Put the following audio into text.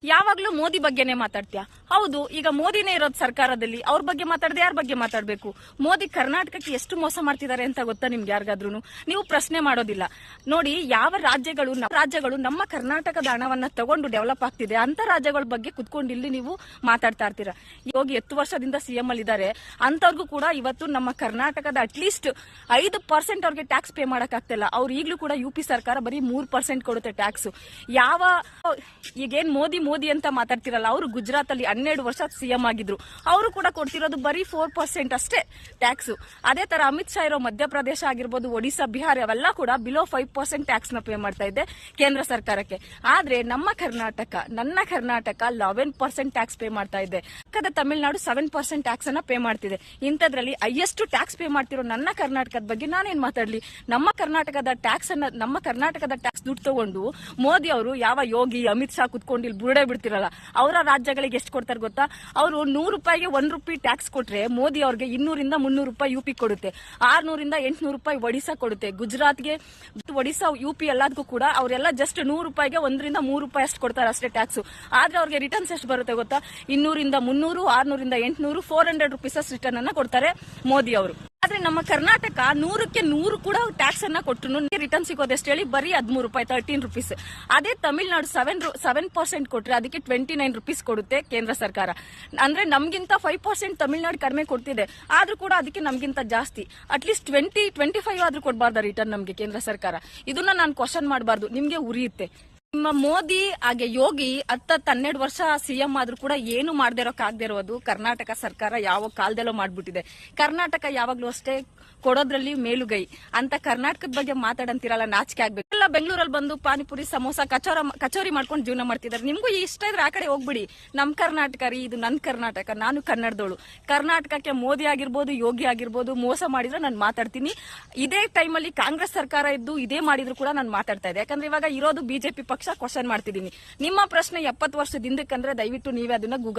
ಯಾವಾಗ್ಲೂ ಮೋದಿ ಬಗ್ಗೆನೇ ಮಾತಾಡ್ತೀಯಾ? ಹೌದು, ಈಗ ಮೋದಿನೇ ಇರೋದು ಸರ್ಕಾರದಲ್ಲಿ, ಅವ್ರ ಬಗ್ಗೆ ಮಾತಾಡದೆ ಯಾರ ಬಗ್ಗೆ ಮಾತಾಡಬೇಕು? ಮೋದಿ ಕರ್ನಾಟಕಕ್ಕೆ ಎಷ್ಟು ಮೋಸ ಮಾಡ್ತಿದ್ದಾರೆ ಅಂತ ಗೊತ್ತಾ ನಿಮ್ಗೆ ಯಾರಿಗಾದ್ರೂ? ನೀವು ಪ್ರಶ್ನೆ ಮಾಡೋದಿಲ್ಲ. ನೋಡಿ, ಯಾವ ರಾಜ್ಯಗಳು ನಮ್ಮ ಕರ್ನಾಟಕದ ಹಣವನ್ನ ತಗೊಂಡು ಡೆವಲಪ್ ಆಗ್ತಿದೆ ಅಂತ ರಾಜ್ಯಗಳ ಬಗ್ಗೆ ಕುತ್ಕೊಂಡು ಇಲ್ಲಿ ನೀವು ಮಾತಾಡ್ತಾ ಇರ್ತೀರಾ. ಯೋಗಿ 10 ವರ್ಷದಿಂದ ಸಿಎಂ ಅಲ್ಲಿ ಇದ್ದಾರೆ, ಅಂತವ್ರಿಗೂ ಕೂಡ ಇವತ್ತು ನಮ್ಮ ಕರ್ನಾಟಕದ ಅಟ್ಲೀಸ್ಟ್ 5% ಅವ್ರಿಗೆ ಟ್ಯಾಕ್ಸ್ ಪೇ ಮಾಡಕ್ ಆಗ್ತಿಲ್ಲ. ಅವ್ರು ಈಗಲೂ ಕೂಡ ಯುಪಿ ಸರ್ಕಾರ ಬರೀ 3% ಕೊಡುತ್ತೆ ಟ್ಯಾಕ್ಸ್. ಈಗೇನ್ ಮೋದಿ ಅಂತ ಮಾತಾಡ್ತಿರಲ್ಲ, ಅವರು ಗುಜರಾತ್ ಅಲ್ಲಿ 12 ವರ್ಷ ಸಿಎಂ ಆಗಿದ್ರು, ಅವರು ಕೂಡ ಕೊಡ್ತಿರೋದು ಬರೀ 4% ಅಷ್ಟೇ ಟ್ಯಾಕ್ಸ್. ಅದೇ ತರ ಅಮಿತ್ ಶಾ ಇರೋ ಮಧ್ಯಪ್ರದೇಶ ಆಗಿರ್ಬೋದು, ಒಡಿಶಾ, ಬಿಹಾರ ಅವೆಲ್ಲ ಕೂಡ ಬಿಲೋ 5% ಟ್ಯಾಕ್ಸ್ ನ ಪೇ ಮಾಡ್ತಾ ಇದೆ ಕೇಂದ್ರ ಸರ್ಕಾರಕ್ಕೆ. ಆದ್ರೆ ನನ್ನ ಕರ್ನಾಟಕ 11% ಟ್ಯಾಕ್ಸ್ ಪೇ ಮಾಡ್ತಾ ಇದೆ. ತಮಿಳುನಾಡು 7% ಟ್ಯಾಕ್ಸ್ ಅನ್ನ ಪೇ ಮಾಡ್ತಿದೆ. ಇಂಥದ್ರಲ್ಲಿ ಹೈಯೆಸ್ಟ್ ಟ್ಯಾಕ್ಸ್ ಪೇ ಮಾಡ್ತಿರೋ ನನ್ನ ಕರ್ನಾಟಕದ ಬಗ್ಗೆ ನಾನೇನ್ ಮಾತಾಡ್ಲಿ? ನಮ್ಮ ಕರ್ನಾಟಕದ ಟ್ಯಾಕ್ಸ್ ದುಡ್ಡು ತಗೊಂಡು ಮೋದಿ ಅವರು ಯಾವ ಯೋಗಿ ಅಮಿತ್ ಶಾ ಕುತ್ಕೊಂಡು ಇಲ್ಲಿ ಬುರುಡೆ ಬಿಡ್ತಿರಲ್ಲ, ಅವರ ರಾಜ್ಯಗಳಿಗೆ ಎಷ್ಟು ಕೊಡ್ತಾರೆ ಗೊತ್ತಾ? ಅವರು 100 ರೂಪಾಯಿಗೆ 1 ರೂಪಾಯಿ ಟ್ಯಾಕ್ಸ್ ಕೊಟ್ರೆ ಮೋದಿ ಅವ್ರಿಗೆ 200 300 ರೂಪಾಯಿ ಯುಪಿ ಕೊಡುತ್ತೆ, 600 800 ರೂಪಾಯಿ ಒಡಿಶಾ ಕೊಡುತ್ತೆ. ಗುಜರಾತ್ಗೆ, ಒಡಿಶಾ, ಯುಪಿ ಎಲ್ಲದಕ್ಕೂ ಕೂಡ ಅವರೆಲ್ಲ ಜಸ್ಟ್ 100 ರೂಪಾಯಿಗೆ 1 ರಿಂದ 3 ರೂಪಾಯಿ ಅಷ್ಟು ಕೊಡ್ತಾರೆ ಅಷ್ಟೇ ಟ್ಯಾಕ್ಸ್. ಆದ್ರೆ ಅವ್ರಿಗೆ ರಿಟರ್ನ್ಸ್ ಎಷ್ಟು ಬರುತ್ತೆ ಗೊತ್ತಾ? 200 300, 600 800, 400 ರುಪೀಸ್ ರಿಟರ್ನ್ ಅನ್ನ ಕೊಡ್ತಾರೆ ಮೋದಿ ಅವರು. ಆದ್ರೆ ನಮ್ಮ ಕರ್ನಾಟಕ 100ಕ್ಕೆ 100 ಕೂಡ ಟ್ಯಾಕ್ಸ್ ಅನ್ನ ಕೊಟ್ಟರು ರಿಟರ್ನ್ ಸಿಗೋದು ಎಷ್ಟು ಹೇಳಿ? ಬರೀ 13 ರೂಪಾಯಿ, 13 ರುಪೀಸ್. ಅದೇ ತಮಿಳುನಾಡು 7% ಕೊಟ್ರೆ ಅದಕ್ಕೆ 29 ರುಪೀಸ್ ಕೊಡುತ್ತೆ ಕೇಂದ್ರ ಸರ್ಕಾರ. ಅಂದ್ರೆ ನಮ್ಗಿಂತ 5% ತಮಿಳುನಾಡು ಕಡಿಮೆ ಕೊಡ್ತಿದೆ, ಆದ್ರೂ ಕೂಡ ಅದಕ್ಕೆ ನಮ್ಗಿಂತ ಜಾಸ್ತಿ. ಅಟ್ಲೀಸ್ಟ್ 20-25 ಆದ್ರೂ ಕೊಡಬಾರ್ದ ರಿಟರ್ನ್ ನಮ್ಗೆ ಕೇಂದ್ರ ಸರ್ಕಾರ? ಇದನ್ನ ನಾನು ಕ್ವಶನ್ ಮಾಡಬಾರ್ದು, ನಿಮ್ಗೆ ಉರಿಯುತ್ತೆ. ನಿಮ್ಮ ಮೋದಿ ಹಾಗೆ ಯೋಗಿ 10-12 ವರ್ಷ ಸಿಎಂ ಆದ್ರೂ ಕೂಡ ಏನು ಮಾಡದೇ ಇರೋಕ್ಕಾಗದೇ ಇರೋದು ಕರ್ನಾಟಕ ಸರ್ಕಾರ ಯಾವ ಕಾಲದಲ್ಲೋ ಮಾಡ್ಬಿಟ್ಟಿದೆ. ಕರ್ನಾಟಕ ಯಾವಾಗ್ಲೂ ಅಷ್ಟೇ ಕೊಡೋದ್ರಲ್ಲಿ ಮೇಲುಗೈ ಅಂತ. ಕರ್ನಾಟಕದ ಬಗ್ಗೆ ಮಾತಾಡಂತಿರಲ್ಲ, ನಾಚಿಕೆ ಆಗ್ಬೇಕು. ಎಲ್ಲ ಬೆಂಗಳೂರಲ್ಲಿ ಬಂದು ಪಾನಿಪುರಿ, ಸಮೋಸ, ಕಚೋರಿ ಮಾಡ್ಕೊಂಡು ಜೀವನ ಮಾಡ್ತಿದ್ದಾರೆ. ನಿಮ್ಗೂ ಇಷ್ಟ ಇದ್ರೆ ಆ ಕಡೆ ಹೋಗ್ಬಿಡಿ. ನಮ್ ಕರ್ನಾಟಕ ರೀ, ಇದು ನನ್ ಕರ್ನಾಟಕ, ನಾನು ಕನ್ನಡದವಳು. ಕರ್ನಾಟಕಕ್ಕೆ ಮೋದಿ ಆಗಿರ್ಬೋದು, ಯೋಗಿ ಆಗಿರ್ಬೋದು ಮೋಸ ಮಾಡಿದ್ರೆ ನಾನು ಮಾತಾಡ್ತೀನಿ. ಇದೇ ಟೈಮಲ್ಲಿ ಕಾಂಗ್ರೆಸ್ ಸರ್ಕಾರ ಇದ್ದು ಇದೇ ಮಾಡಿದ್ರು ಕೂಡ ನಾನು ಮಾತಾಡ್ತಾ ಇದ್ದೆ. ಯಾಕಂದ್ರೆ ಇವಾಗ ಇರೋದು ಬಿಜೆಪಿ ಪಕ್ಷ. ಕ್ವಶನ್ ಮಾಡ್ತಿದ್ದೀನಿ. ನಿಮ್ಮ ಪ್ರಶ್ನೆ 70 ವರ್ಷದ ಹಿಂದಕ್ಕಂದ್ರೆ ದಯವಿಟ್ಟು ನೀವೇ ಅದನ್ನ ಗೂಗಲ್